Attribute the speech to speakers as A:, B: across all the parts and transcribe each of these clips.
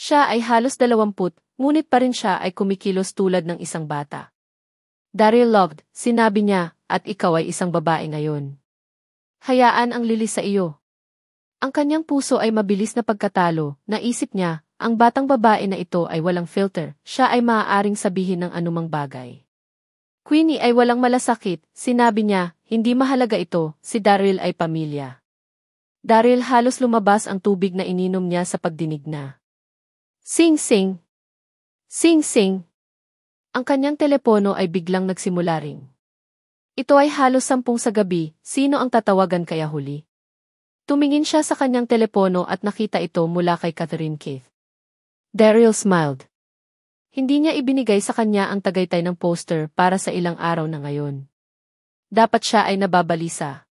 A: Siya ay halos 20, ngunit pa rin siya ay kumikilos tulad ng isang bata. Daryl loved, sinabi niya, at ikaw ay isang babae ngayon. Hayaan ang Lily sa iyo. Ang kanyang puso ay mabilis na pagkatalo, naisip niya, ang batang babae na ito ay walang filter, siya ay maaaring sabihin ng anumang bagay. Queenie ay walang malasakit, sinabi niya, hindi mahalaga ito, si Daryl ay pamilya. Daryl halos lumabas ang tubig na ininom niya sa pagdinig na. Sing-sing! Sing-sing! Ang kanyang telepono ay biglang nagsimula ring. Ito ay halos 10 sa gabi, sino ang tatawagan kaya huli? Tumingin siya sa kanyang telepono at nakita ito mula kay Catherine Keith. Daryl smiled. Hindi niya ibinigay sa kanya ang tagaytay ng poster para sa ilang araw na ngayon. Dapat siya ay nababalisa.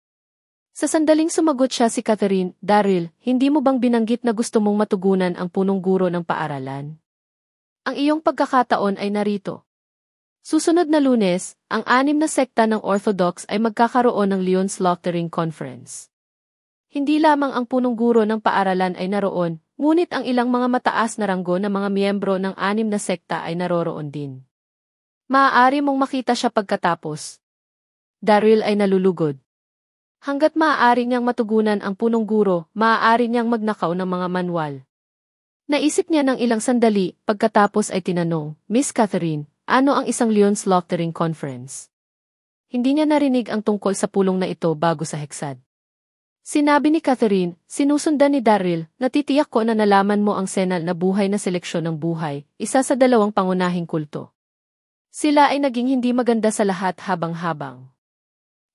A: Sa sandaling sumagot siya si Catherine, Daryl, hindi mo bang binanggit na gusto mong matugunan ang punong guro ng paaralan? Ang iyong pagkakataon ay narito. Susunod na Lunes, ang 6 na sekta ng Orthodox ay magkakaroon ng Leon Slaughtering Conference. Hindi lamang ang punong guro ng paaralan ay naroon, ngunit ang ilang mga mataas na ranggo na mga miyembro ng 6 na sekta ay naroroon din. Maaari mong makita siya pagkatapos. Daryl ay nalulugod. Hanggat maaari niyang matugunan ang punong guro, maaari niyang magnakaw ng mga manwal. Naisip niya ng ilang sandali, pagkatapos ay tinanong, Miss Catherine, ano ang isang Leon Slaughtering Conference? Hindi niya narinig ang tungkol sa pulong na ito bago sa heksad. Sinabi ni Catherine, sinusundan ni Daryl, natitiyak ko na nalaman mo ang senal na buhay na seleksyon ng buhay, isa sa 2 pangunahing kulto. Sila ay naging hindi maganda sa lahat habang-habang.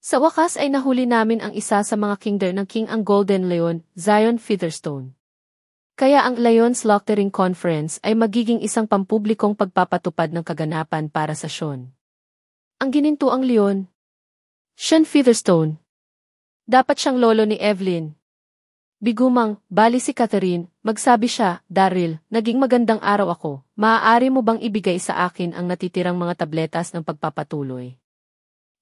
A: Sa wakas ay nahuli namin ang isa sa mga kingder ng king ang Golden Leon, Zion Featherstone. Kaya ang Leon Slaughtering Conference ay magiging isang pampublikong pagpapatupad ng kaganapan para sa Sean. Ang ginintuang Leon. Sean Featherstone. Dapat siyang lolo ni Evelyn. Bigumang, bali si Catherine, magsabi siya, Daryl, naging magandang araw ako, maaari mo bang ibigay sa akin ang natitirang mga tabletas ng pagpapatuloy?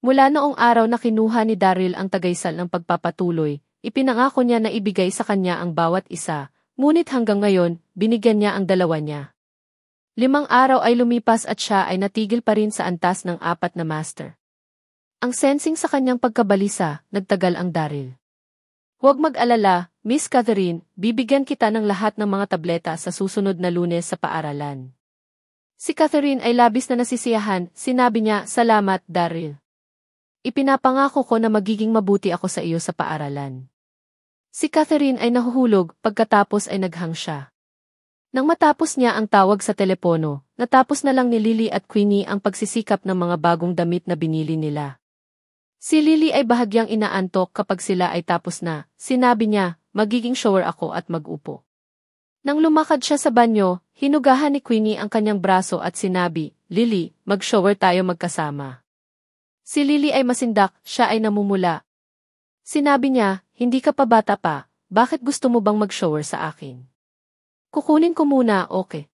A: Mula noong araw na kinuha ni Daryl ang tagaysal ng pagpapatuloy, ipinangako niya na ibigay sa kanya ang bawat isa, ngunit hanggang ngayon, binigyan niya ang 2 niya. 5 araw ay lumipas at siya ay natigil pa rin sa antas ng 4 na master. Ang sensing sa kanyang pagkabalisa, nagtagal ang Daryl. Huwag mag-alala, Miss Catherine, bibigyan kita ng lahat ng mga tableta sa susunod na Lunes sa paaralan. Si Catherine ay labis na nasisiyahan, sinabi niya, salamat, Daryl. Ipinapangako ko na magiging mabuti ako sa iyo sa paaralan. Si Catherine ay nahuhulog, pagkatapos ay naghang siya. Nang matapos niya ang tawag sa telepono, natapos na lang ni Lily at Queenie ang pagsisikap ng mga bagong damit na binili nila. Si Lily ay bahagyang inaantok kapag sila ay tapos na, sinabi niya, magiging shower ako at mag-upo. Nang lumakad siya sa banyo, hinugahan ni Queenie ang kanyang braso at sinabi, Lily, mag-shower tayo magkasama. Si Lily ay masindak, siya ay namumula. Sinabi niya, hindi ka pa bata pa, bakit gusto mo bang mag-shower sa akin? Kukunin ko muna, okay.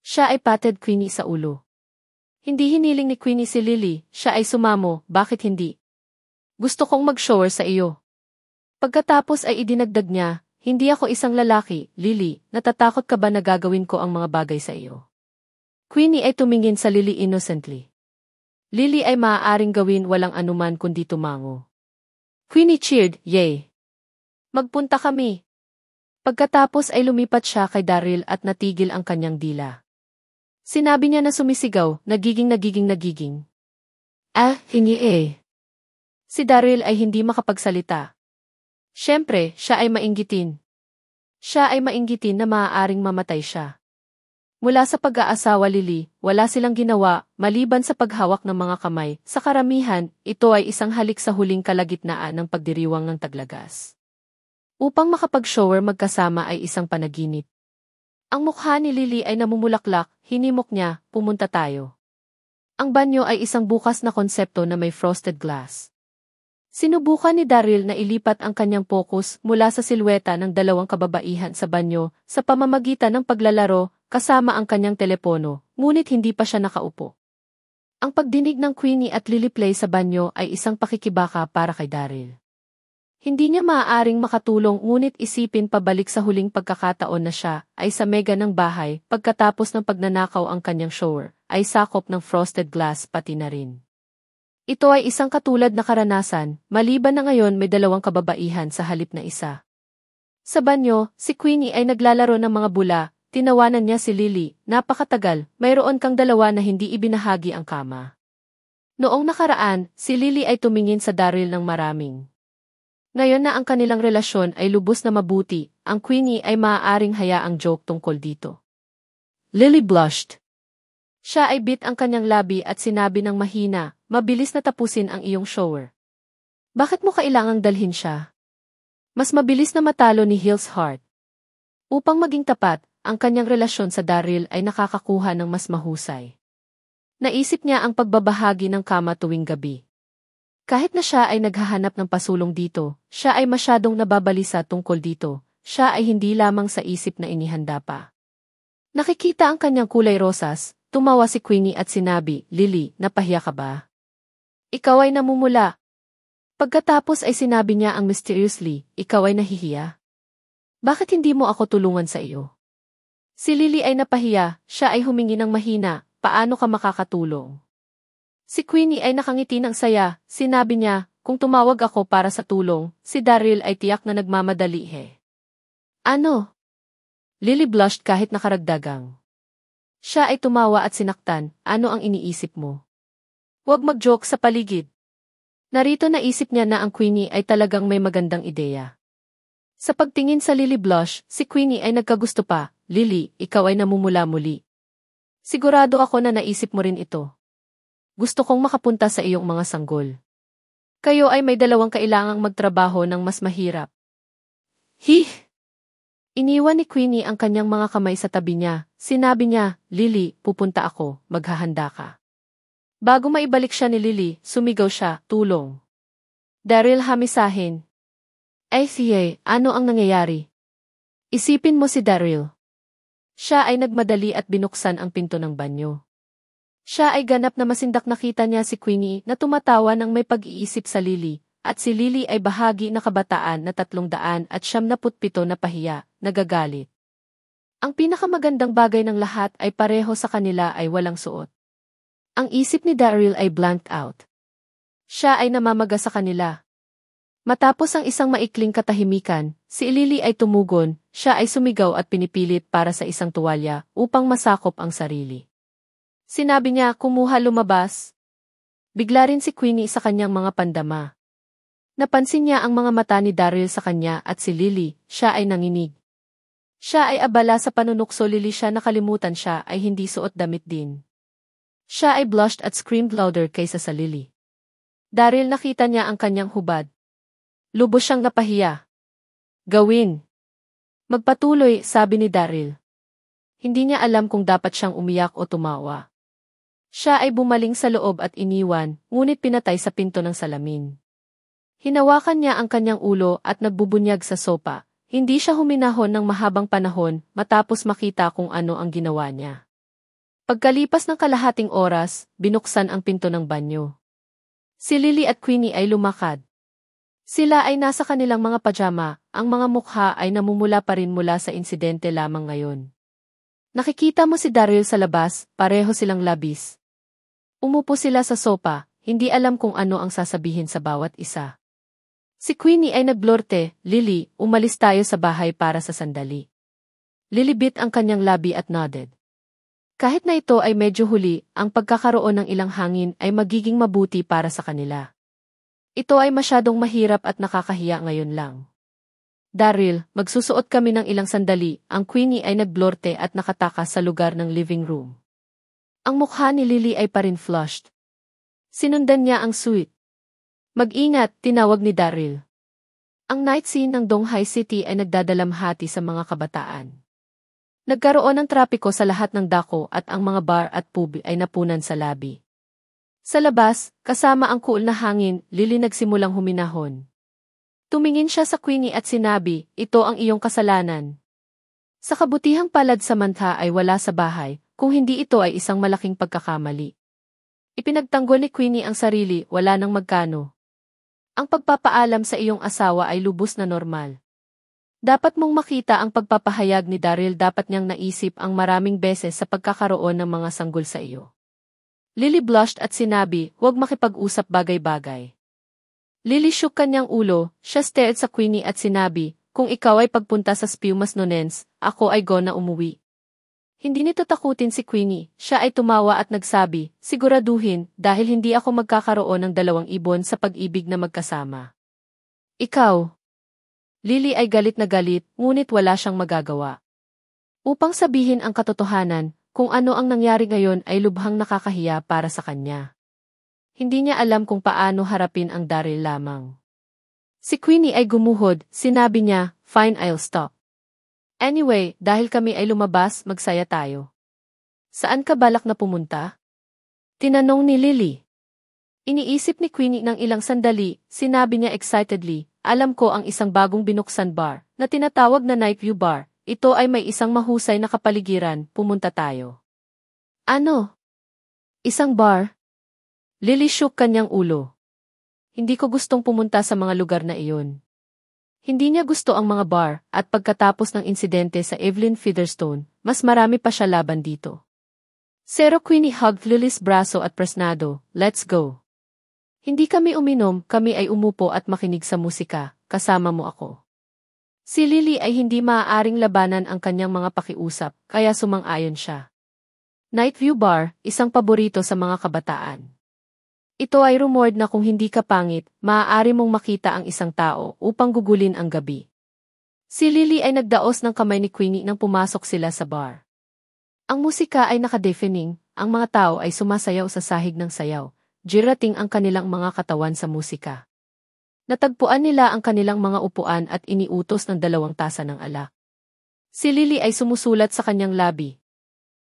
A: Siya ay patted Queenie sa ulo. Hindi hiniling ni Queenie si Lily, siya ay sumamo, bakit hindi? Gusto kong mag-shower sa iyo. Pagkatapos ay idinagdag niya, hindi ako isang lalaki, Lily, natatakot ka ba na gagawin ko ang mga bagay sa iyo? Queenie ay tumingin sa Lily innocently. Lily ay maaaring gawin walang anuman kundi tumango. Queenie cheered, yay! Magpunta kami. Pagkatapos ay lumipat siya kay Daryl at natigil ang kanyang dila. Sinabi niya na sumisigaw, nagiging. Hindi eh. Si Daryl ay hindi makapagsalita. Siyempre, siya ay mainggitin. Siya ay mainggitin na maaaring mamatay siya. Mula sa pag-aasawa Lily, wala silang ginawa, maliban sa paghawak ng mga kamay. Sa karamihan, ito ay isang halik sa huling kalagitnaan ng pagdiriwang ng taglagas. Upang makapag-shower magkasama ay isang panaginip. Ang mukha ni Lily ay namumulaklak, hinimok niya, pumunta tayo. Ang banyo ay isang bukas na konsepto na may frosted glass. Sinubukan ni Daryl na ilipat ang kanyang focus mula sa silweta ng 2 kababaihan sa banyo sa pamamagitan ng paglalaro kasama ang kanyang telepono, ngunit hindi pa siya nakaupo. Ang pagdinig ng Queenie at Lily play sa banyo ay isang pakikibaka para kay Daryl. Hindi niya maaaring makatulong ngunit isipin pabalik sa huling pagkakataon na siya ay sa mega ng bahay pagkatapos ng pagnanakaw ang kanyang shower, ay sakop ng frosted glass pati na rin. Ito ay isang katulad na karanasan, maliban na ngayon may dalawang kababaihan sa halip na isa. Sa banyo, si Queenie ay naglalaro ng mga bula, tinawanan niya si Lily, napakatagal, mayroon kang dalawa na hindi ibinahagi ang kama. Noong nakaraan, si Lily ay tumingin sa Daryl ng maraming. Ngayon na ang kanilang relasyon ay lubos na mabuti, ang Queenie ay maaaring hayaang joke tungkol dito. Lily blushed. Siya ay bit ang kanyang labi at sinabi ng mahina, mabilis na tapusin ang iyong shower. Bakit mo kailangang dalhin siya? Mas mabilis na matalo ni Hill's heart. Upang maging tapat, ang kanyang relasyon sa Daryl ay nakakakuha ng mas mahusay. Naisip niya ang pagbabahagi ng kama tuwing gabi. Kahit na siya ay naghahanap ng pasulong dito, siya ay masyadong nababalisa tungkol dito, siya ay hindi lamang sa isip na inihanda pa. Nakikita ang kanyang kulay rosas, tumawa si Queenie at sinabi, Lily, napahiya ka ba? Ikaw ay namumula. Pagkatapos ay sinabi niya ang mysteriously, ikaw ay nahihiya. Bakit hindi mo ako tulungan sa iyo? Si Lily ay napahiya, siya ay humingi ng mahina, paano ka makakatulong? Si Queenie ay nakangiti ng saya, sinabi niya, kung tumawag ako para sa tulong, si Daryl ay tiyak na nagmamadali Ano? Lily blushed kahit nakaragdagang. Siya ay tumawa at sinaktan, ano ang iniisip mo? Huwag mag-joke sa paligid. Narito naisip niya na ang Queenie ay talagang may magandang ideya. Sa pagtingin sa Lily blush, si Queenie ay nagkagusto pa, Lily, ikaw ay namumula muli. Sigurado ako na naisip mo rin ito. Gusto kong makapunta sa iyong mga sanggol. Kayo ay may dalawang kailangang magtrabaho ng mas mahirap. Iniwan ni Queenie ang kanyang mga kamay sa tabi niya. Sinabi niya, Lily, pupunta ako, maghahanda ka. Bago maibalik siya ni Lily, sumigaw siya, tulong. Daryl hamisahin. Ano ang nangyayari? Isipin mo si Daryl. Siya ay nagmadali at binuksan ang pinto ng banyo. Siya ay ganap na masindak nakita niya si Queenie na tumatawa ng may pag-iisip sa Lily, at si Lily ay bahagi na kabataan na 377 na pahiya, nagagalit. Ang pinakamagandang bagay ng lahat ay pareho sa kanila ay walang suot. Ang isip ni Daryl ay blanked out. Siya ay namamaga sa kanila. Matapos ang isang maikling katahimikan, si Lily ay tumugon, siya ay sumigaw at pinipilit para sa isang tuwalya upang masakop ang sarili. Sinabi niya, kumuha lumabas. Bigla rin si Queenie sa kanyang mga pandama. Napansin niya ang mga mata ni Daryl sa kanya at si Lily, siya ay nanginig. Siya ay abala sa panunukso Lily siya nakalimutan siya ay hindi suot damit din. Siya ay blushed at screamed louder kaysa sa Lily. Daryl nakita niya ang kanyang hubad. Lubos siyang napahiya. Gawin. Magpatuloy, sabi ni Daryl. Hindi niya alam kung dapat siyang umiyak o tumawa. Siya ay bumaling sa loob at iniwan, ngunit pinatay sa pinto ng salamin. Hinawakan niya ang kanyang ulo at nagbubunyag sa sopa. Hindi siya huminahon ng mahabang panahon matapos makita kung ano ang ginawa niya. Pagkalipas ng kalahating oras, binuksan ang pinto ng banyo. Si Lily at Queenie ay lumakad. Sila ay nasa kanilang mga pajama, ang mga mukha ay namumula pa rin mula sa insidente lamang ngayon. Nakikita mo si Daryl sa labas, pareho silang labis. Umupo sila sa sopa, hindi alam kung ano ang sasabihin sa bawat isa. Si Queenie ay nagblorte, Lily, umalis tayo sa bahay para sa sandali. Lily bit ang kanyang labi at nodded. Kahit na ito ay medyo huli, ang pagkakaroon ng ilang hangin ay magiging mabuti para sa kanila. Ito ay masyadong mahirap at nakakahiya ngayon lang. Daryl, magsusuot kami ng ilang sandali, ang Queenie ay nagblorte at nakatakas sa lugar ng living room. Ang mukha ni Lily ay parin flushed. Sinundan niya ang suite. Mag-ingat, tinawag ni Daryl. Ang night scene ng Donghai City ay nagdadalamhati sa mga kabataan. Nagkaroon ng trapiko sa lahat ng dako at ang mga bar at pub ay napunan sa labi. Sa labas, kasama ang cool na hangin, Lily nagsimulang huminahon. Tumingin siya sa Queenie at sinabi, ito ang iyong kasalanan. Sa kabutihang palad samantha ay wala sa bahay, kung hindi ito ay isang malaking pagkakamali. Ipinagtanggol ni Queenie ang sarili, wala nang magkano. Ang pagpapaalam sa iyong asawa ay lubos na normal. Dapat mong makita ang pagpapahayag ni Daryl, dapat niyang naisip ang maraming beses sa pagkakaroon ng mga sanggol sa iyo. Lily blushed at sinabi, huwag makipag-usap bagay-bagay. Lily shook kanyang ulo, siya stared sa Queenie at sinabi, kung ikaw ay pagpunta sa Spumas Nonens, ako ay gonna umuwi. Hindi nito takutin si Queenie, siya ay tumawa at nagsabi, siguraduhin, dahil hindi ako magkakaroon ng 2 ibon sa pag-ibig na magkasama. Ikaw. Lily ay galit na galit, ngunit wala siyang magagawa. Upang sabihin ang katotohanan, kung ano ang nangyari ngayon ay lubhang nakakahiya para sa kanya. Hindi niya alam kung paano harapin ang Daryl lamang. Si Queenie ay gumuhod, sinabi niya, fine, I'll stop. Anyway, dahil kami ay lumabas, magsaya tayo. Saan ka balak na pumunta? Tinanong ni Lily. Iniisip ni Queenie ng ilang sandali, sinabi niya excitedly, alam ko ang isang bagong binuksan bar, na tinatawag na Nightview Bar, ito ay may isang mahusay na kapaligiran, pumunta tayo. Ano? Isang bar? Lily shook kanyang ulo. Hindi ko gustong pumunta sa mga lugar na iyon. Hindi niya gusto ang mga bar, at pagkatapos ng insidente sa Evelyn Featherstone, mas marami pa siya laban dito. Zero. Queenie hugged Lily's braso at presnado, let's go. Hindi kami uminom, kami ay umupo at makinig sa musika, kasama mo ako. Si Lily ay hindi maaaring labanan ang kanyang mga pakiusap, kaya sumang-ayon siya. Nightview Bar, isang paborito sa mga kabataan. Ito ay rumored na kung hindi ka pangit, maaari mong makita ang isang tao upang gugulin ang gabi. Si Lily ay nagdaos ng kamay ni Queenie nang pumasok sila sa bar. Ang musika ay nakadeafening, ang mga tao ay sumasayaw sa sahig ng sayaw, girating ang kanilang mga katawan sa musika. Natagpuan nila ang kanilang mga upuan at iniutos ng 2 tasa ng alak. Si Lily ay sumusulat sa kanyang labi.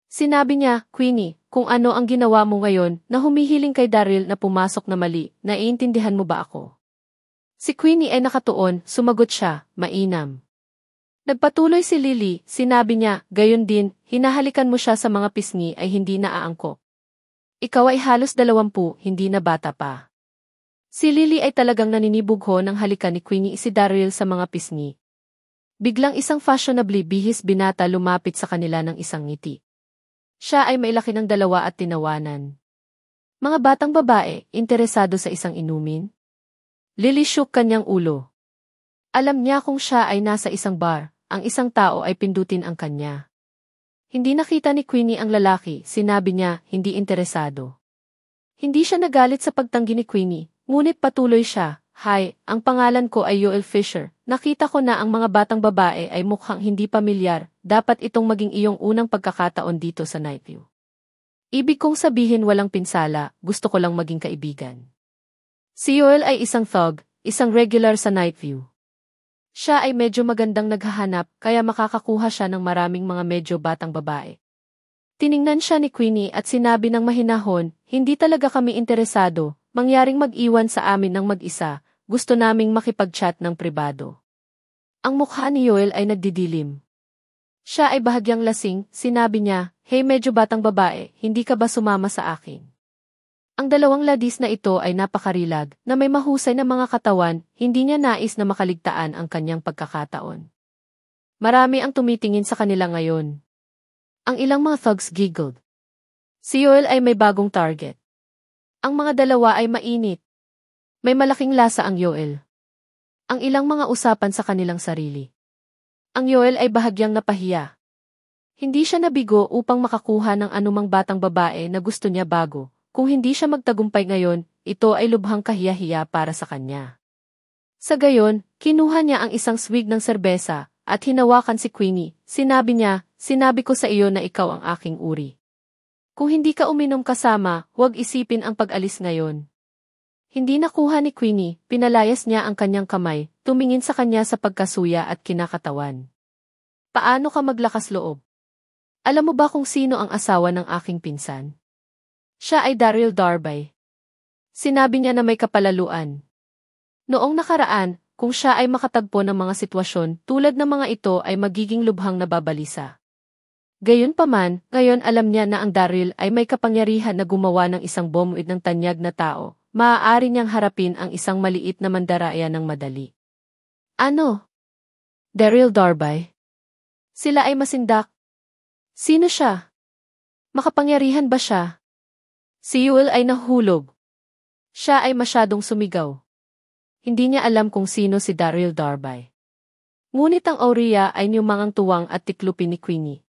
A: Sinabi niya, Queenie, kung ano ang ginawa mo ngayon na humihiling kay Daryl na pumasok na mali, naiintindihan mo ba ako? Si Queenie ay nakatuon, sumagot siya, mainam. Nagpatuloy si Lily, sinabi niya, gayon din, hinahalikan mo siya sa mga pisngi ay hindi naaangkop. Ikaw ay halos 20, hindi na bata pa. Si Lily ay talagang naninibugho ng halikan ni Queenie si Daryl sa mga pisngi. Biglang isang fashionably bihis binata lumapit sa kanila ng isang ngiti. Siya ay mailaki ng 2 at tinawanan. Mga batang babae, interesado sa isang inumin? Lily shook kanyang ulo. Alam niya kung siya ay nasa isang bar, ang isang tao ay pindutin ang kanya. Hindi nakita ni Queenie ang lalaki, sinabi niya, hindi interesado. Hindi siya nagalit sa pagtanggi ni Queenie, ngunit patuloy siya, hi, ang pangalan ko ay Yoel Fisher. Nakita ko na ang mga batang babae ay mukhang hindi pamilyar, dapat itong maging iyong unang pagkakataon dito sa Nightview. Ibig kong sabihin walang pinsala, gusto ko lang maging kaibigan. Si Yoel ay isang thug, isang regular sa Nightview. Siya ay medyo magandang naghahanap kaya makakakuha siya ng maraming mga medyo batang babae. Tiningnan siya ni Queenie at sinabi ng mahinahon, hindi talaga kami interesado, mangyaring mag-iwan sa amin ng mag-isa. Gusto naming makipag-chat ng pribado. Ang mukha ni Yoel ay nagdidilim. Siya ay bahagyang lasing, sinabi niya, hey medyo batang babae, hindi ka ba sumama sa akin? Ang 2 ladis na ito ay napakarilag, na may mahusay na mga katawan, hindi niya nais na makaligtaan ang kanyang pagkakataon. Marami ang tumitingin sa kanila ngayon. Ang ilang mga thugs giggled. Si Yoel ay may bagong target. Ang mga 2 ay mainit. May malaking lasa ang Yoel. Ang ilang mga usapan sa kanilang sarili. Ang Yoel ay bahagyang napahiya. Hindi siya nabigo upang makakuha ng anumang batang babae na gusto niya bago. Kung hindi siya magtagumpay ngayon, ito ay lubhang kahiya-hiya para sa kanya. Sa gayon, kinuha niya ang isang swig ng serbesa at hinawakan si Queenie. Sinabi niya, sinabi ko sa iyo na ikaw ang aking uri. Kung hindi ka uminom kasama, huwag isipin ang pag-alis ngayon. Hindi nakuha ni Queenie, pinalayas niya ang kanyang kamay, tumingin sa kanya sa pagkasuya at kinakatawan. Paano ka maglakas loob? Alam mo ba kung sino ang asawa ng aking pinsan? Siya ay Daryl Darby. Sinabi niya na may kapalaluan. Noong nakaraan, kung siya ay makatagpo ng mga sitwasyon tulad ng mga ito ay magiging lubhang nababalisa. Gayunpaman, ngayon alam niya na ang Daryl ay may kapangyarihan na gumawa ng isang bomwid ng tanyag na tao, maaari niyang harapin ang isang maliit na mandaraya ng madali. Ano? Daryl Darby? Sila ay masindak. Sino siya? Makapangyarihan ba siya? Si Yul ay nahulog. Siya ay masyadong sumigaw. Hindi niya alam kung sino si Daryl Darby. Ngunit ang Aurea ay niumangang tuwang at tiklupin ni Queenie.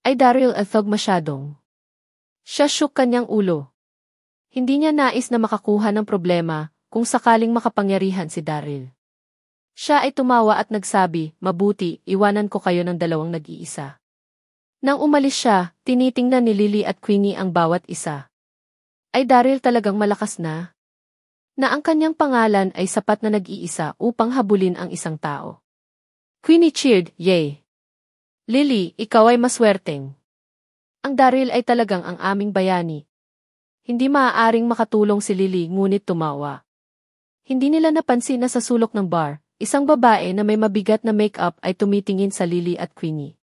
A: Ay Daryl athog masyadong. Siya shook kanyang ulo. Hindi niya nais na makakuha ng problema kung sakaling makapangyarihan si Daryl. Siya ay tumawa at nagsabi, mabuti, iwanan ko kayo ng dalawang nag-iisa. Nang umalis siya, tinitingnan ni Lily at Queenie ang bawat isa. Ay Daryl talagang malakas na? Na ang kanyang pangalan ay sapat na nag-iisa upang habulin ang isang tao. Queenie cheered, yay! Lily, ikaw ay maswerteng. Ang Daryl ay talagang ang aming bayani. Hindi maaaring makatulong si Lily ngunit tumawa. Hindi nila napansin na sa sulok ng bar, isang babae na may mabigat na make-up ay tumitingin sa Lily at Queenie.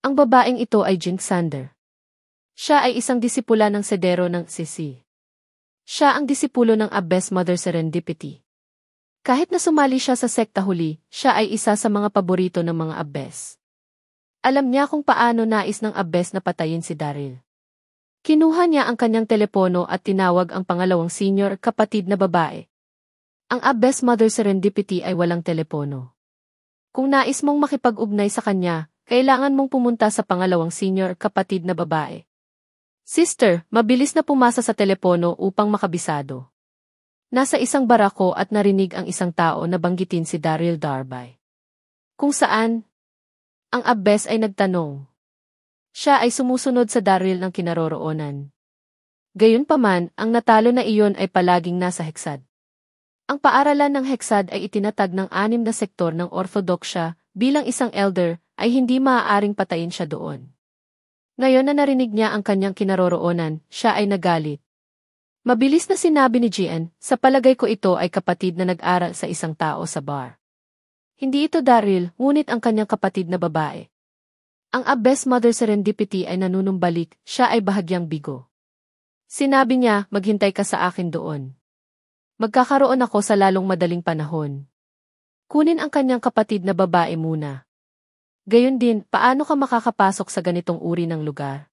A: Ang babaeng ito ay Jin Xander. Siya ay isang disipula ng sedero ng Sisi. Siya ang disipulo ng Abbess Mother Serendipity. Kahit na sumali siya sa sekta huli, siya ay isa sa mga paborito ng mga Abbess. Alam niya kung paano nais ng Abbess na patayin si Daryl. Kinuha niya ang kanyang telepono at tinawag ang pangalawang senior kapatid na babae. Ang Abbess Mother Serendipity ay walang telepono. Kung nais mong makipag-ugnay sa kanya, kailangan mong pumunta sa pangalawang senior kapatid na babae. Sister, mabilis na pumasa sa telepono upang makabisado. Nasa isang barako at narinig ang isang tao na banggitin si Daryl Darby. Kung saan? Ang Abbess ay nagtanong. Siya ay sumusunod sa Daryl ng kinaroroonan. Gayunpaman, ang natalo na iyon ay palaging nasa Heksad. Ang paaralan ng Heksad ay itinatag ng 6 na sektor ng Orthodoksya, bilang isang elder, ay hindi maaaring patayin siya doon. Ngayon na narinig niya ang kanyang kinaroroonan, siya ay nagalit. Mabilis na sinabi ni Gian, sa palagay ko ito ay kapatid na nag-aral sa isang tao sa bar. Hindi ito Daryl, ngunit ang kanyang kapatid na babae. Ang Abbess Mother Serendipity ay nanunumbalik, siya ay bahagyang bigo. Sinabi niya, maghintay ka sa akin doon. Magkakaroon ako sa lalong madaling panahon. Kunin ang kanyang kapatid na babae muna. Gayon din, paano ka makakapasok sa ganitong uri ng lugar?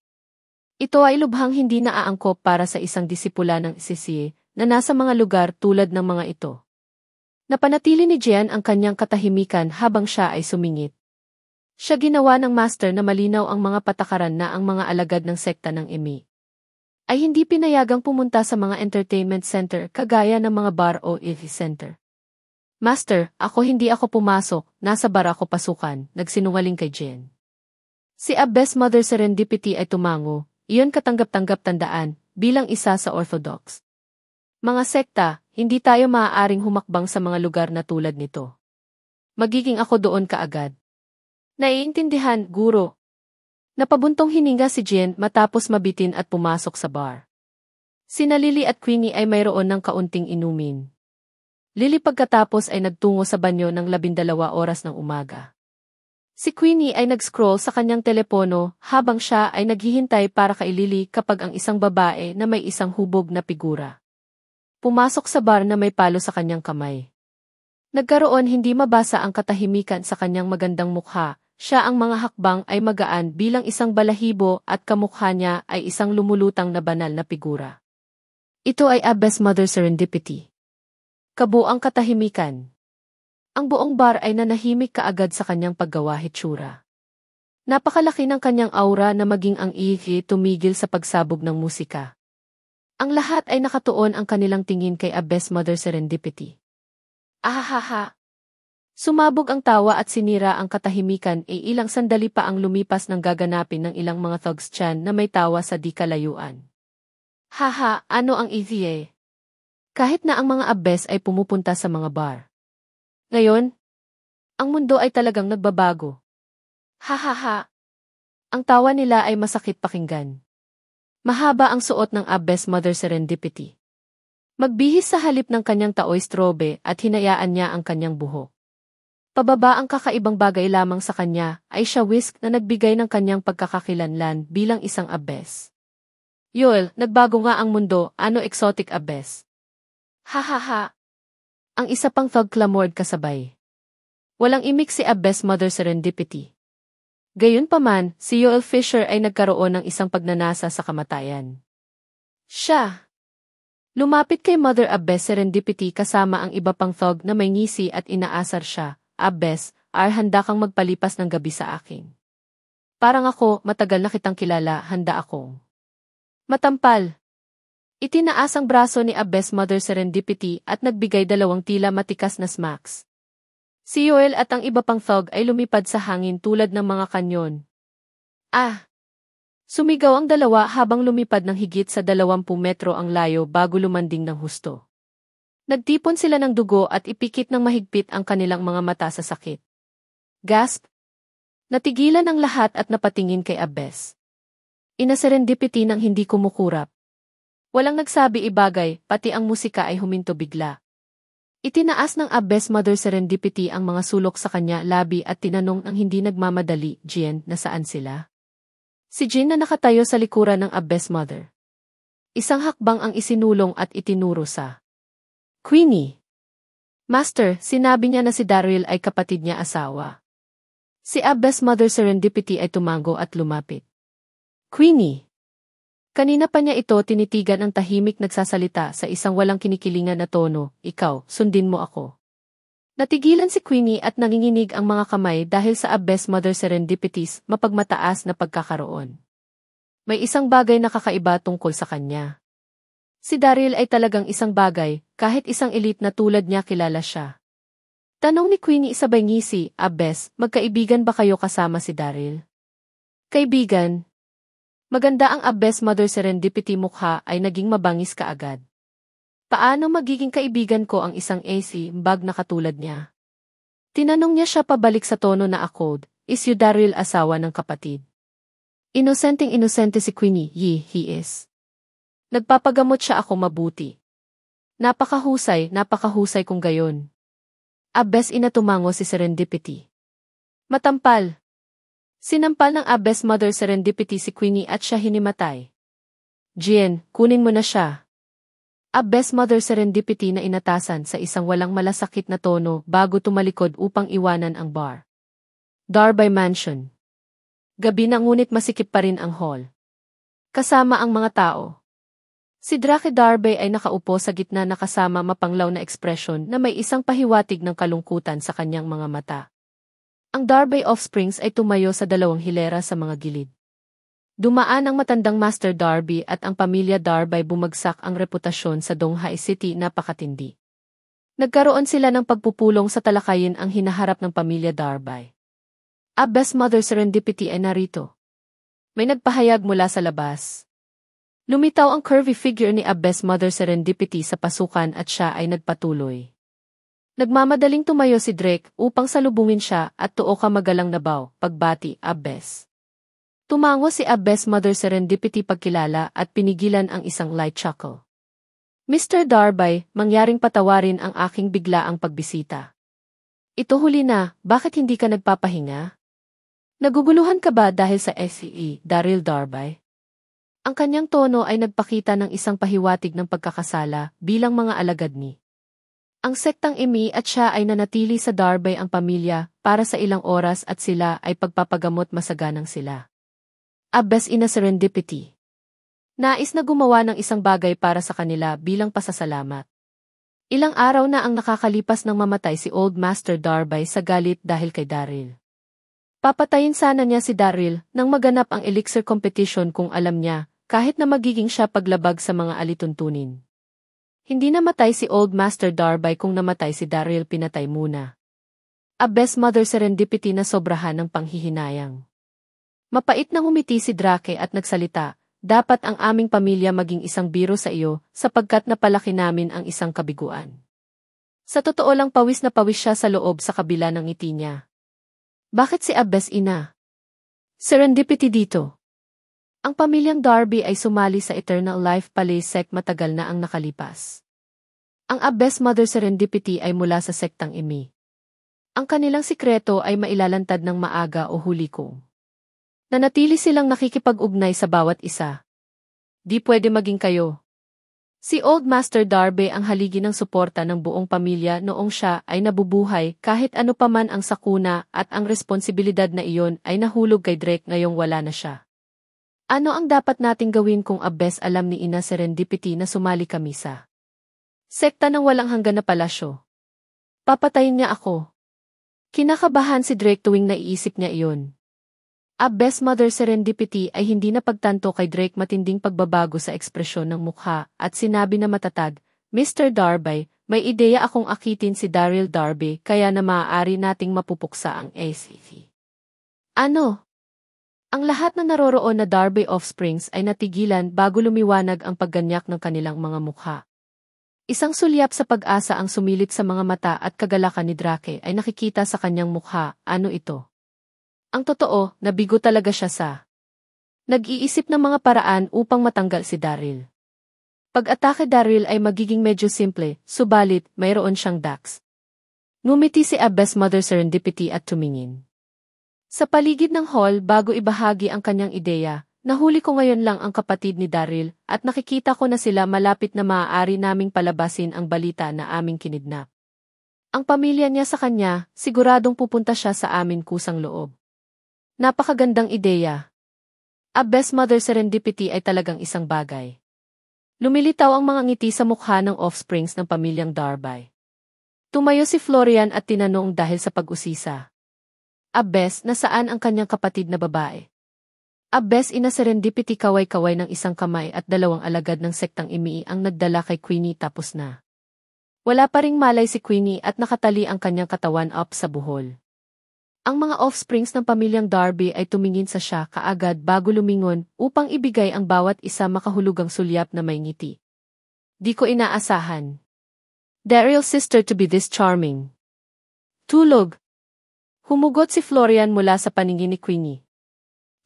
A: Ito ay lubhang hindi naaangkop para sa isang disipula ng Sisi na nasa mga lugar tulad ng mga ito. Napanatili ni Jian ang kanyang katahimikan habang siya ay sumingit. Siya ginawa ng master na malinaw ang mga patakaran na ang mga alagad ng sekta ng Emi ay hindi pinayagang pumunta sa mga entertainment center kagaya ng mga bar o event center. Master, hindi ako pumasok, nasa bar ako pasukan, nagsinungaling kay Jen. Si Abbess Mother Serendipity ay tumango, iyon katanggap-tanggap tandaan, bilang isa sa Orthodox. Mga sekta, hindi tayo maaaring humakbang sa mga lugar na tulad nito. Magiging ako doon kaagad. Naiintindihan, guro. Napabuntong hininga si Jen matapos mabitin at pumasok sa bar. Sina Lily at Queenie ay mayroon ng kaunting inumin. Lily pagkatapos ay nagtungo sa banyo ng 12 oras ng umaga. Si Queenie ay nag-scroll sa kanyang telepono habang siya ay naghihintay para kay Lily kapag ang isang babae na may isang hubog na figura pumasok sa bar na may palo sa kanyang kamay. Nagkaroon hindi mabasa ang katahimikan sa kanyang magandang mukha. Siya ang mga hakbang ay magaan bilang isang balahibo at kamukha niya ay isang lumulutang na banal na figura. Ito ay Abbess Mother Serendipity. Kabuang katahimikan. Ang buong bar ay nanahimik kaagad sa kanyang paggawa hitsura. Napakalaki ng kanyang aura na maging ang ihi tumigil sa pagsabog ng musika. Ang lahat ay nakatuon ang kanilang tingin kay Abbess Mother Serendipity. Ahahaha! Sumabog ang tawa at sinira ang katahimikan ilang sandali pa ang lumipas ng gaganapin ng ilang mga thugs tiyan na may tawa sa di kalayuan. Haha, ano ang EVA? Kahit na ang mga Abbess ay pumupunta sa mga bar. Ngayon, ang mundo ay talagang nagbabago. Hahaha. Ang tawa nila ay masakit pakinggan. Mahaba ang suot ng Abbess Mother Serendipity. Magbihis sa halip ng kanyang taoy strobe at hinayaan niya ang kanyang buhok. Pababa ang kakaibang bagay lamang sa kanya ay siya whisk na nagbigay ng kanyang pagkakakilanlan bilang isang Abbess. Yol, nagbago nga ang mundo, ano exotic Abbess. Hahaha. Ang isa pang thug clamored kasabay. Walang imik si Abbess Mother Serendipity. Gayunpaman, si Yoel Fisher ay nagkaroon ng isang pagnanasa sa kamatayan. Siya. Lumapit kay Mother Abbess Serendipity kasama ang iba pang thug na may ngisi at inaasar siya. Abbess, handa kang magpalipas ng gabi sa akin. Parang ako, matagal na kitang kilala, handa akong matampal. Itinaas ang braso ni Abbess Mother Serendipity at nagbigay 2 tila matikas na smacks. Si Yoel at ang iba pang thug ay lumipad sa hangin tulad ng mga kanyon. Ah! Sumigaw ang dalawa habang lumipad ng higit sa 20 metro ang layo bago lumanding ng husto. Nagtipon sila ng dugo at ipikit ng mahigpit ang kanilang mga mata sa sakit. Gasp! Natigilan ang lahat at napatingin kay Abbess. Ina Serendipity nang hindi kumukurap. Walang nagsabi ibagay, pati ang musika ay huminto bigla. Itinaas ng Abbess Mother Serendipity ang mga sulok sa kanya labi at tinanong ang hindi nagmamadali, Jean, nasaan sila? Si Jean na nakatayo sa likuran ng Abbess Mother. Isang hakbang ang isinulong at itinuro sa Queenie. Master, sinabi niya na si Daryl ay kapatid niya asawa. Si Abbess Mother Serendipity ay tumango at lumapit. Queenie. Kanina pa niya ito tinitigan ang tahimik nagsasalita sa isang walang kinikilingan na tono, ikaw, sundin mo ako. Natigilan si Queenie at nanginginig ang mga kamay dahil sa Abbess Mother Serendipity's mapagmataas na pagkakaroon. May isang bagay na kakaiba tungkol sa kanya. Si Daryl ay talagang isang bagay, kahit isang elite na tulad niya kilala siya. Tanong ni Queenie sabay ngisi, Abbess, magkaibigan ba kayo kasama si Daryl? Kaibigan. Maganda ang Abbess Mother Serendipity mukha ay naging mabangis kaagad. Paano magiging kaibigan ko ang isang AC bag na katulad niya? Tinanong niya siya pabalik sa tono na akod, is you Daryl asawa ng kapatid? Inosenteng inosente si Queenie, he is. Nagpapagamot siya ako mabuti. Napakahusay kung gayon. Abbess inatumango si Serendipity. Matampal. Sinampal ng Abbess Mother Serendipity si Queenie at siya hinimatay. Jean, kunin mo na siya. Abbess Mother Serendipity na inatasan sa isang walang malasakit na tono bago tumalikod upang iwanan ang bar. Darby Mansion. Gabi na ngunit masikip pa rin ang hall. Kasama ang mga tao. Si Drake Darby ay nakaupo sa gitna na kasama mapanglaw na ekspresyon na may isang pahiwatig ng kalungkutan sa kanyang mga mata. Ang Darby offsprings ay tumayo sa 2 hilera sa mga gilid. Dumaan ang matandang Master Darby at ang pamilya Darby bumagsak ang reputasyon sa Donghai City napakatindi. Nagkaroon sila ng pagpupulong sa talakayin ang hinaharap ng pamilya Darby. Abbess Mother Serendipity ay narito. May nagpahayag mula sa labas. Lumitaw ang curvy figure ni Abbess Mother Serendipity sa pasukan at siya ay nagpatuloy. Nagmamadaling tumayo si Drake upang salubungin siya at tuo ka magalang nabaw, pagbati, Abbess. Tumango si Abbess Mother Serendipity pagkilala at pinigilan ang isang light chuckle. Mr. Darby, mangyaring patawarin ang aking biglaang pagbisita. Ito huli na, bakit hindi ka nagpapahinga? Naguguluhan ka ba dahil sa SCE, Daryl Darby? Ang kanyang tono ay nagpakita ng isang pahiwatig ng pagkakasala bilang mga alagad ni. Ang sektang Emi at siya ay nanatili sa Darby ang pamilya para sa ilang oras at sila ay pagpapagamot masaganang sila. Abbess ina Serendipity. Nais na gumawa ng isang bagay para sa kanila bilang pasasalamat. Ilang araw na ang nakakalipas nang mamatay si Old Master Darby sa galit dahil kay Daryl. Papatayin sana niya si Daryl nang maganap ang elixir competition kung alam niya, kahit na magiging siya paglabag sa mga alituntunin. Hindi namatay si Old Master Darby kung namatay si Daryl pinatay muna. Abbess Mother Serendipity na sobrahan ng panghihinayang. Mapait nang umiti si Drake at nagsalita, dapat ang aming pamilya maging isang biro sa iyo sapagkat napalaki namin ang isang kabiguan. Sa totoo lang pawis na pawis siya sa loob sa kabila ng ngiti niya. Bakit si Abbess ina? Serendipity dito. Ang pamilyang Darby ay sumali sa Eternal Life Palace sect matagal na ang nakalipas. Ang Abbess Mother Serendipity ay mula sa sektang Emi. Ang kanilang sikreto ay mailalantad ng maaga o huli kong. Nanatili silang nakikipag-ugnay sa bawat isa. Di pwede maging kayo. Si Old Master Darby ang haligi ng suporta ng buong pamilya noong siya ay nabubuhay kahit ano pa man ang sakuna at ang responsibilidad na iyon ay nahulog kay Drake ngayong wala na siya. Ano ang dapat nating gawin kung abes alam ni Ina Serendipity na sumali kami sa sekta ng walang hanggan na palasyo? Papatayin niya ako. Kinakabahan si Drake tuwing naiisip niya iyon. Abes Mother Serendipity ay hindi napagtanto kay Drake matinding pagbabago sa ekspresyon ng mukha at sinabi na matatag, Mr. Darby, may ideya akong akitin si Daryl Darby kaya na maaari nating mapupuksa ang ACT. Ano? Ang lahat na naroroon na Darby offsprings ay natigilan bago lumiwanag ang pagganyak ng kanilang mga mukha. Isang sulyap sa pag-asa ang sumilip sa mga mata at kagalakan ni Drake ay nakikita sa kanyang mukha. Ano ito? Ang totoo, nabigo talaga siya sa nag-iisip ng mga paraan upang matanggal si Daryl. Pag-atake Daryl ay magiging medyo simple, subalit mayroon siyang dax. Ngumiti si Abes Mother Serendipity at tumingin sa paligid ng hall bago ibahagi ang kanyang ideya. Nahuli ko ngayon lang ang kapatid ni Daryl at nakikita ko na sila malapit na maaari naming palabasin ang balita na aming kinidnap. Ang pamilya niya sa kanya, siguradong pupunta siya sa amin kusang loob. Napakagandang ideya. Abes Mother Serendipity ay talagang isang bagay. Lumilitaw ang mga ngiti sa mukha ng offsprings ng pamilyang Darby. Tumayo si Florian at tinanong dahil sa pag-usisa. Abes, nasaan ang kanyang kapatid na babae? Abes Ina Serendipity kaway-kaway ng isang kamay at dalawang alagad ng sektang Imii ang nagdala kay Queenie tapos na. Wala pa ring malay si Queenie at nakatali ang kanyang katawan up sa buhol. Ang mga offsprings ng pamilyang Darby ay tumingin sa siya kaagad bago lumingon upang ibigay ang bawat isa makahulugang sulyap na may ngiti. Di ko inaasahan. Daryl's sister to be this charming. Tulog. Humugot si Florian mula sa paningin ni Queenie.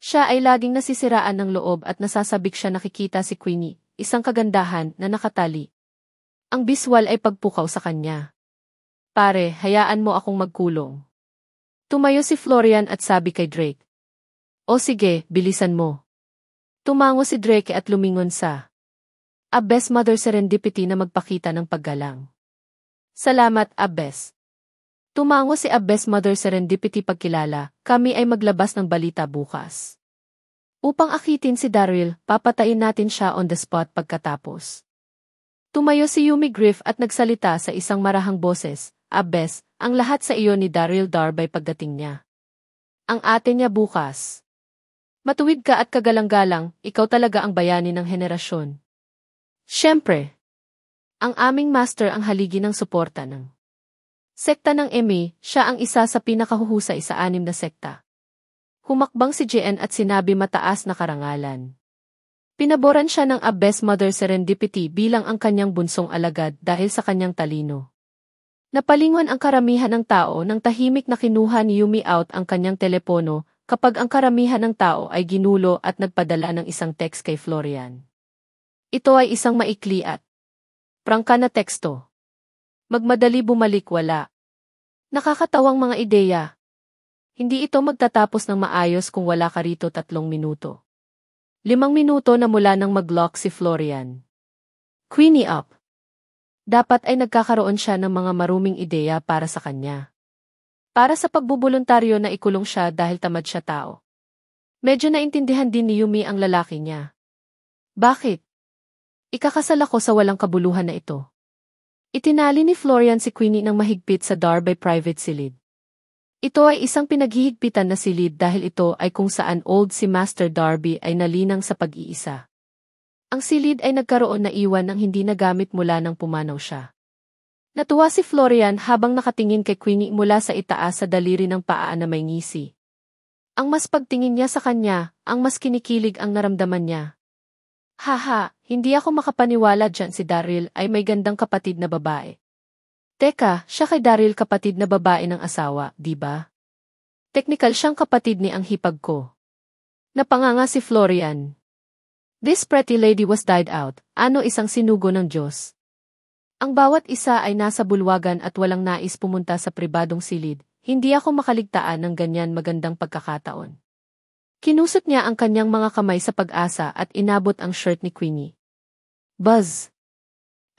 A: Siya ay laging nasisiraan ng loob at nasasabik siya nakikita si Queenie, isang kagandahan na nakatali. Ang biswal ay pagpukaw sa kanya. Pare, hayaan mo akong magkulong. Tumayo si Florian at sabi kay Drake. O sige, bilisan mo. Tumango si Drake at lumingon sa Abes Mother Serendipity na magpakita ng paggalang. Salamat, Abes. Tumango si Abes Mother Serendipity pagkilala, kami ay maglabas ng balita bukas. Upang akitin si Daryl, papatayin natin siya on the spot pagkatapos. Tumayo si Yumi Griff at nagsalita sa isang marahang boses, Abes, ang lahat sa iyo ni Daryl Darby pagdating niya. Ang ate niya bukas. Matuwid ka at kagalang-galang, ikaw talaga ang bayani ng henerasyon. Siyempre. Ang aming master ang haligi ng suporta ng sekta ng Emi, siya ang isa sa pinakahuhusay sa 6 na sekta. Humakbang si JN at sinabi mataas na karangalan. Pinaboran siya ng Abes Mother Serendipity bilang ang kanyang bunsong alagad dahil sa kanyang talino. Napalingon ang karamihan ng tao nang tahimik na kinuha ni Yumi out ang kanyang telepono kapag ang karamihan ng tao ay ginulo at nagpadala ng isang text kay Florian. Ito ay isang maikli at prangka na teksto. Magmadali bumalik wala. Nakakatawang mga ideya. Hindi ito magtatapos ng maayos kung wala ka rito 3 minuto. 5 minuto na mula nang mag-lock si Florian. Queenie up. Dapat ay nagkakaroon siya ng mga maruming ideya para sa kanya. Para sa pagbubuluntaryo na ikulong siya dahil tamad siya tao. Medyo naintindihan din ni Yumi ang lalaki niya. Bakit? Ikakasal ako sa walang kabuluhan na ito. Itinali ni Florian si Queenie ng mahigpit sa Darby private silid. Ito ay isang pinaghihigpitan na silid dahil ito ay kung saan old si Master Darby ay nalinang sa pag-iisa. Ang silid ay nagkaroon na iwan ng hindi nagamit mula nang pumanaw siya. Natuwa si Florian habang nakatingin kay Queenie mula sa itaas sa daliri ng paa na may ngisi. Ang mas pagtingin niya sa kanya, ang mas kinikilig ang naramdaman niya. Haha, hindi ako makapaniwala dyan si Daryl ay may gandang kapatid na babae. Teka, siya kay Daryl kapatid na babae ng asawa, di ba? Teknikal siyang kapatid ni ang hipag ko. Napanganga si Florian. This pretty lady was died out, ano isang sinugo ng Diyos. Ang bawat isa ay nasa bulwagan at walang nais pumunta sa pribadong silid, hindi ako makaligtaan ng ganyan magandang pagkakataon. Kinusot niya ang kanyang mga kamay sa pag-asa at inabot ang shirt ni Queenie. Buzz!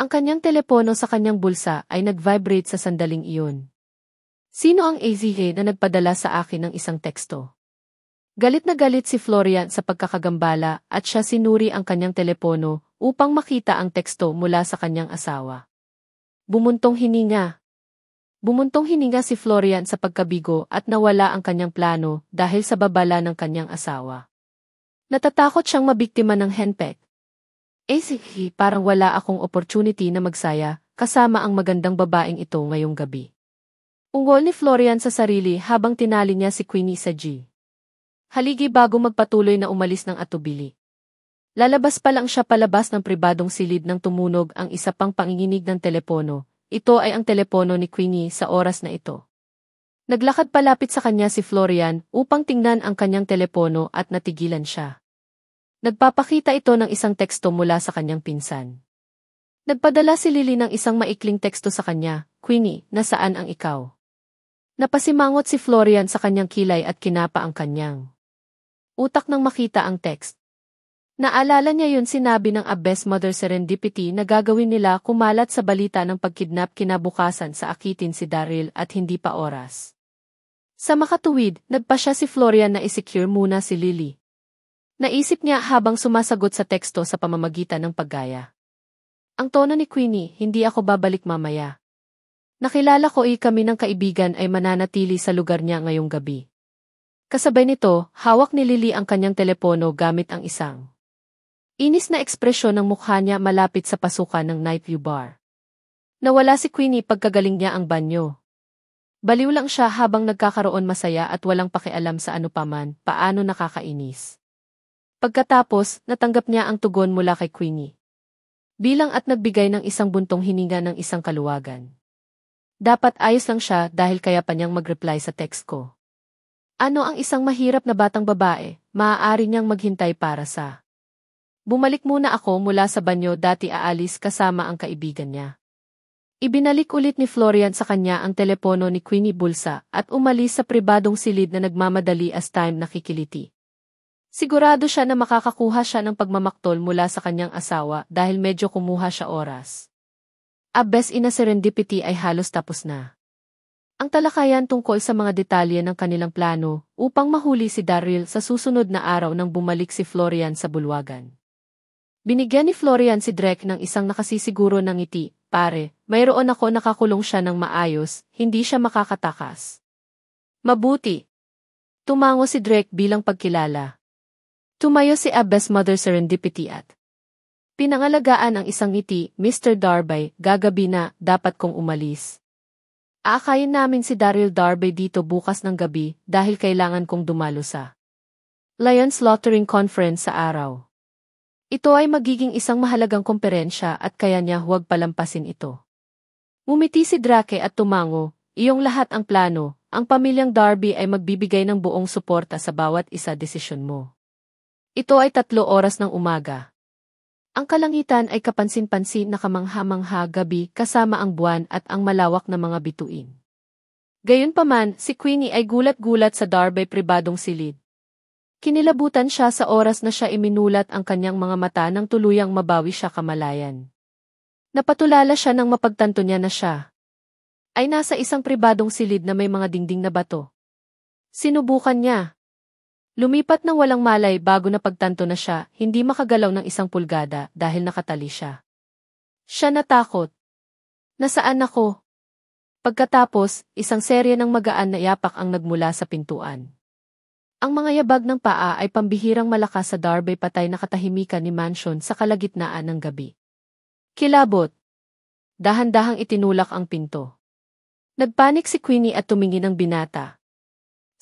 A: Ang kanyang telepono sa kanyang bulsa ay nag-vibrate sa sandaling iyon. Sino ang AZA na nagpadala sa akin ng isang teksto? Galit na galit si Florian sa pagkakagambala at siya sinuri ang kanyang telepono upang makita ang teksto mula sa kanyang asawa. Bumuntong hininga. Bumuntong hininga si Florian sa pagkabigo at nawala ang kanyang plano dahil sa babala ng kanyang asawa. Natatakot siyang mabiktima ng henpeck. Parang wala akong opportunity na magsaya kasama ang magandang babaeng ito ngayong gabi. Ungol ni Florian sa sarili habang tinali niya si Queenie sa G. Haligi bago magpatuloy na umalis ng atubili. Lalabas pa lang siya palabas ng pribadong silid nang tumunog ang isa pang panginginig ng telepono. Ito ay ang telepono ni Queenie sa oras na ito. Naglakad palapit sa kanya si Florian upang tingnan ang kanyang telepono at natigilan siya. Nagpapakita ito ng isang teksto mula sa kanyang pinsan. Nagpadala si Lily ng isang maikling teksto sa kanya, Queenie, nasaan ang ikaw? Napasimangot si Florian sa kanyang kilay at kinapa ang kanyang utak nang makita ang text. Naalala niya yun sinabi ng Abbess Mother Serendipity na gagawin nila kumalat sa balita ng pagkidnap kinabukasan sa akitin si Daryl at hindi pa oras. Sa makatuwid, nagpa siya si Florian na i-secure muna si Lily. Naisip niya habang sumasagot sa teksto sa pamamagitan ng paggaya. Ang tono ni Queenie, hindi ako babalik mamaya. Nakilala ko kami ng kaibigan ay mananatili sa lugar niya ngayong gabi. Kasabay nito, hawak ni Lily ang kanyang telepono gamit ang isang inis na ekspresyon ng mukha niya malapit sa pasukan ng Nightview Bar. Nawala si Queenie pagkagaling niya ang banyo. Baliw lang siya habang nagkakaroon masaya at walang pakialam sa ano paman, paano nakakainis. Pagkatapos, natanggap niya ang tugon mula kay Queenie. Bilang at nagbigay ng isang buntong hininga ng isang kaluwagan. Dapat ayos lang siya dahil kaya pa niyang mag-reply sa text ko. Ano ang isang mahirap na batang babae, maaari niyang maghintay para sa. Bumalik muna ako mula sa banyo dati aalis kasama ang kaibigan niya. Ibinalik ulit ni Florian sa kanya ang telepono ni Queenie bulsa at umalis sa pribadong silid na nagmamadali as time nakikiliti. Sigurado siya na makakakuha siya ng pagmamaktol mula sa kanyang asawa dahil medyo kumuha siya oras. Abbess ina Serendipity ay halos tapos na. Ang talakayan tungkol sa mga detalye ng kanilang plano upang mahuli si Daryl sa susunod na araw nang bumalik si Florian sa bulwagan. Binigyan ni Florian si Drake ng isang nakasisiguro ng ngiti, pare, mayroon ako nakakulong siya ng maayos, hindi siya makakatakas. Mabuti. Tumango si Drake bilang pagkilala. Tumayo si Abbess Mother Serendipity at pinangalagaan ang isang ngiti, Mr. Darby, gagabi na, dapat kong umalis. Aakayin namin si Daryl Darby dito bukas ng gabi dahil kailangan kong dumalo sa Lion Slaughtering Conference sa araw. Ito ay magiging isang mahalagang komperensya at kaya niya huwag palampasin ito. Ngumiti si Drake at tumango, iyong lahat ang plano, ang pamilyang Darby ay magbibigay ng buong suporta sa bawat isa desisyon mo. Ito ay 3 oras ng umaga. Ang kalangitan ay kapansin-pansin na kamangha-mangha gabi kasama ang buwan at ang malawak na mga bituin. Gayunpaman, si Queenie ay gulat-gulat sa Darby pribadong silid. Kinilabutan siya sa oras na siya iminulat ang kanyang mga mata nang tuluyang mabawi siya kamalayan. Napatulala siya nang mapagtanto niya na siya ay nasa isang pribadong silid na may mga dingding na bato. Sinubukan niya. Lumipat ng walang malay bago napagtanto na siya, hindi makagalaw ng 1 pulgada dahil nakatali siya. Siya natakot. Nasaan ako? Pagkatapos, isang serye ng magaan na yapak ang nagmula sa pintuan. Ang mga yabag ng paa ay pambihirang malakas sa Darby patay na katahimikan ni Mansion sa kalagitnaan ng gabi. Kilabot. Dahan-dahang itinulak ang pinto. Nagpanik si Queenie at tumingin ang binata.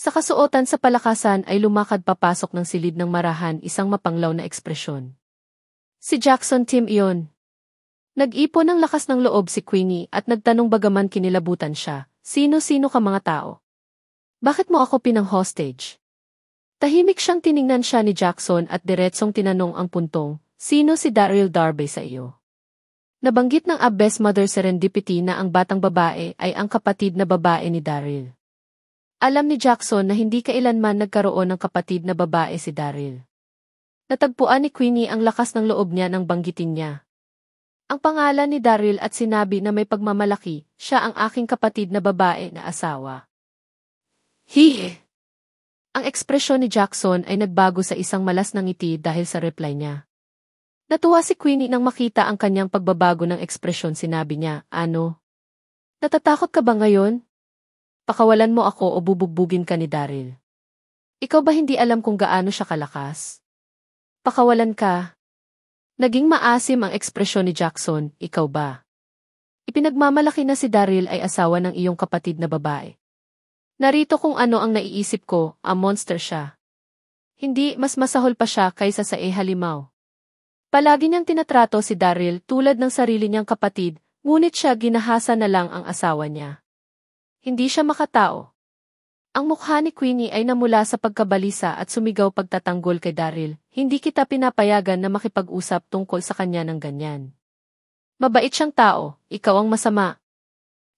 A: Sa kasuotan sa palakasan ay lumakad papasok ng silid ng marahan isang mapanglaw na ekspresyon. Si Jackson Tim iyon. Nag-ipon ng lakas ng loob si Queenie at nagtanong bagaman kinilabutan siya, sino-sino ka mga tao? Bakit mo ako pinang-hostage? Tahimik siyang tiningnan siya ni Jackson at diretsong tinanong ang puntong, sino si Daryl Darby sa iyo? Nabanggit ng Abbess Mother Serendipity na ang batang babae ay ang kapatid na babae ni Daryl. Alam ni Jackson na hindi kailanman nagkaroon ng kapatid na babae si Daryl. Natagpuan ni Queenie ang lakas ng loob niya nang banggitin niya ang pangalan ni Daryl at sinabi na may pagmamalaki, siya ang aking kapatid na babae na asawa. Hihe! Ang ekspresyon ni Jackson ay nagbago sa isang malas na ngiti dahil sa reply niya. Natuwa si Queenie nang makita ang kanyang pagbabago ng ekspresyon. Sinabi niya, ano? Natatakot ka ba ngayon? Pakawalan mo ako o bubugbugin ka ni Daryl. Ikaw ba hindi alam kung gaano siya kalakas? Pakawalan ka. Naging maasim ang ekspresyon ni Jackson, ikaw ba? Ipinagmamalaki na si Daryl ay asawa ng iyong kapatid na babae. Narito kung ano ang naiisip ko, monster siya. Hindi, mas masahol pa siya kaysa sa halimaw. Palagi niyang tinatrato si Daryl tulad ng sarili niyang kapatid, ngunit siya ginahasa na lang ang asawa niya. Hindi siya makatao. Ang mukha ni Queenie ay namula sa pagkabalisa at sumigaw pagtatanggol kay Daryl. Hindi kita pinapayagan na makipag-usap tungkol sa kanya ng ganyan. Mabait siyang tao, ikaw ang masama.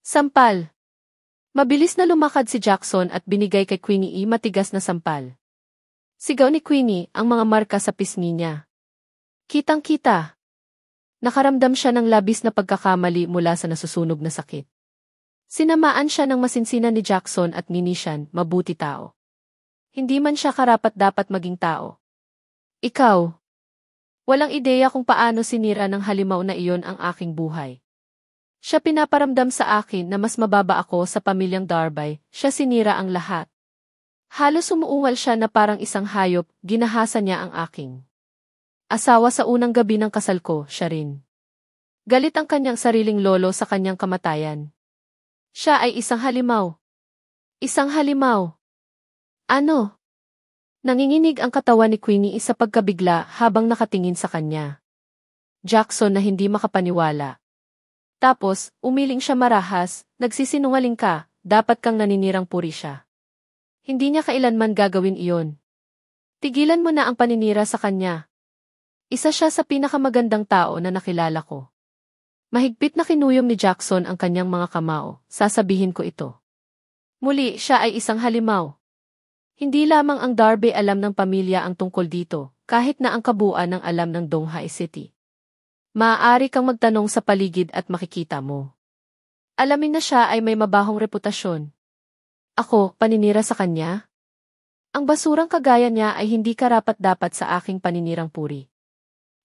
A: Sampal. Mabilis na lumakad si Jackson at binigay kay Queenie matigas na sampal. Sigaw ni Queenie ang mga marka sa pisngi niya. Kitang-kita. Nakaramdam siya ng labis na pagkakamali mula sa nasusunog na sakit. Sinamaan siya ng masinsinan ni Jackson at minisyan, mabuti tao. Hindi man siya karapat-dapat maging tao. Ikaw. Walang ideya kung paano sinira ng halimaw na iyon ang aking buhay. Siya pinaparamdam sa akin na mas mababa ako sa pamilyang Darby, siya sinira ang lahat. Halos umuungal siya na parang isang hayop, ginahasa niya ang aking asawa sa unang gabi ng kasal ko, siya rin. Galit ang kanyang sariling lolo sa kanyang kamatayan. Siya ay isang halimaw. Isang halimaw. Ano? Nanginginig ang katawan ni Queenie sa pagkabigla habang nakatingin sa kanya. Jackson na hindi makapaniwala. Tapos, umiling siya marahas, nagsisinungaling ka, dapat kang naninirang puri siya. Hindi niya kailanman gagawin iyon. Tigilan mo na ang paninira sa kanya. Isa siya sa pinakamagandang tao na nakilala ko. Mahigpit na kinuyom ni Jackson ang kanyang mga kamao, sasabihin ko ito. Muli, siya ay isang halimaw. Hindi lamang ang Darby alam ng pamilya ang tungkol dito, kahit na ang kabuuan ng alam ng Donghai City. Maaari kang magtanong sa paligid at makikita mo. Alamin na siya ay may mabahong reputasyon. Ako, paninira sa kanya? Ang basurang kagaya niya ay hindi karapat-dapat sa aking paninirang puri.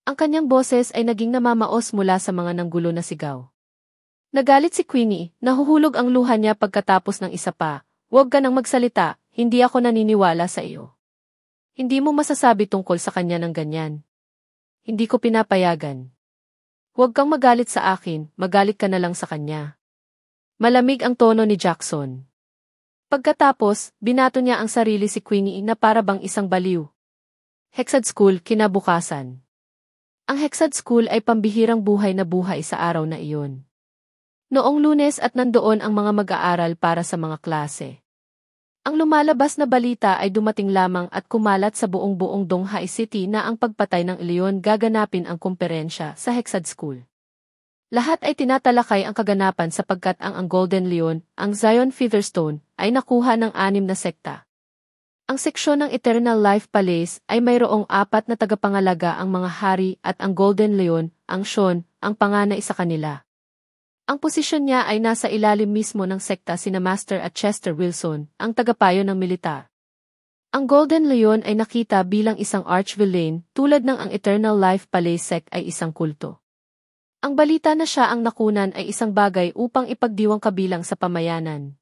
A: Ang kanyang boses ay naging namamaos mula sa mga nanggulo na sigaw. Nagalit si Queenie, nahuhulog ang luha niya pagkatapos ng isa pa. Huwag ka nang magsalita, hindi ako naniniwala sa iyo. Hindi mo masasabi tungkol sa kanya ng ganyan. Hindi ko pinapayagan. Huwag kang magalit sa akin, magalit ka na lang sa kanya. Malamig ang tono ni Jackson. Pagkatapos, binato niya ang sarili si Queenie na para bang isang baliw. Hexad School, kinabukasan. Ang Hexad School ay pambihirang buhay na buhay sa araw na iyon. Noong Lunes at nandoon ang mga mag-aaral para sa mga klase. Ang lumalabas na balita ay dumating lamang at kumalat sa buong Donghai City na ang pagpatay ng leon gaganapin ang kumperensya sa Hexad School. Lahat ay tinatalakay ang kaganapan sapagkat ang Golden Leon, ang Zion Featherstone, ay nakuha ng 6 na sekta. Ang seksyon ng Eternal Life Palace ay mayroong 4 na tagapangalaga ang mga hari at ang Golden Leon, ang Sean, ang panganay sa kanila. Ang posisyon niya ay nasa ilalim mismo ng sekta sina Master at Chester Wilson, ang tagapayo ng militar. Ang Golden Leon ay nakita bilang isang arch-villain tulad ng ang Eternal Life Palace sect ay isang kulto. Ang balita na siya ang nakunan ay isang bagay upang ipagdiwang kabilang sa pamayanan.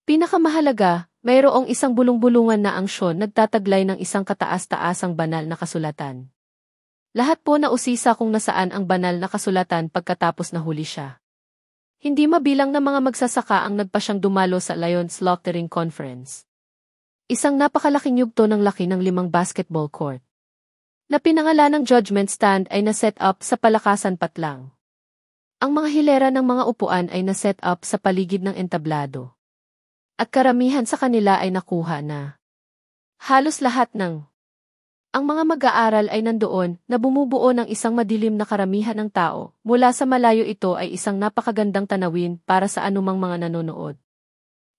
A: Pinakamahalaga, mayroong isang bulong-bulungan na ang Sean nagtataglay ng isang kataas-taasang banal na kasulatan. Lahat po nausisa kung nasaan ang banal na kasulatan pagkatapos nahuli siya. Hindi mabilang na mga magsasaka ang nagpa siyang dumalo sa Lion Slaughtering Conference. Isang napakalaking yugto ng laki ng 5 basketball court. Na pinangalan ng Judgment Stand ay na-set up sa palakasan patlang. Ang mga hilera ng mga upuan ay na-set up sa paligid ng entablado. At karamihan sa kanila ay nakuha na. Halos lahat ng ang mga mag-aaral ay nandoon na bumubuo ng isang madilim na karamihan ng tao. Mula sa malayo ito ay isang napakagandang tanawin para sa anumang mga nanonood.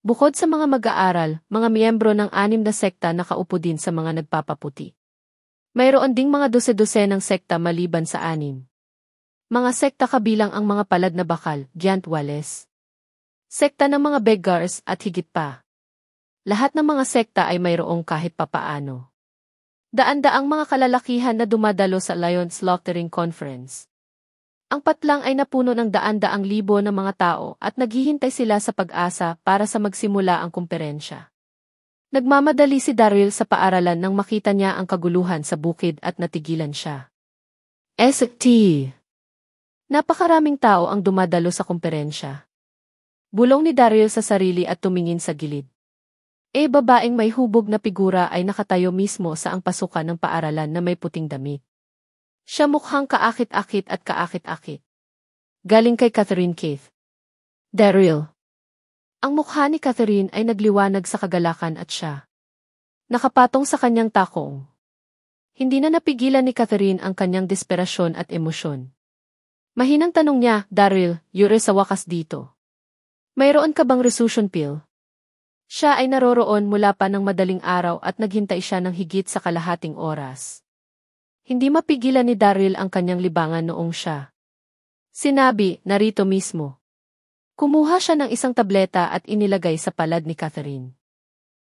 A: Bukod sa mga mag-aaral, mga miyembro ng 6 na sekta nakaupo din sa mga nagpapaputi. Mayroon ding mga dose-dose ng sekta maliban sa 6. Mga sekta kabilang ang mga palad na bakal, giant wales. Sekta ng mga beggars at higit pa. Lahat ng mga sekta ay mayroong kahit papaano. Daan-daang mga kalalakihan na dumadalo sa Lion Slaughtering Conference. Ang patlang ay napuno ng daan-daang libo ng mga tao at naghihintay sila sa pag-asa para sa magsimula ang kumperensya. Nagmamadali si Daryl sa paaralan nang makita niya ang kaguluhan sa bukid at natigilan siya. St. Napakaraming tao ang dumadalo sa kumperensya. Bulong ni Daryl sa sarili at tumingin sa gilid. Babaeng may hubog na figura ay nakatayo mismo sa ang pasukan ng paaralan na may puting damit. Siya mukhang kaakit-akit at kaakit-akit. Galing kay Catherine Keith. Daryl. Ang mukha ni Catherine ay nagliwanag sa kagalakan at siya nakapatong sa kanyang takong. Hindi na napigilan ni Catherine ang kanyang desperasyon at emosyon. Mahinang tanong niya, Daryl, yure sa wakas dito. Mayroon ka bang resolution pill? Siya ay naroroon mula pa ng madaling araw at naghintay siya ng higit sa kalahating oras. Hindi mapigilan ni Daryl ang kanyang libangan noong siya sinabi, narito mismo. Kumuha siya ng isang tableta at inilagay sa palad ni Catherine.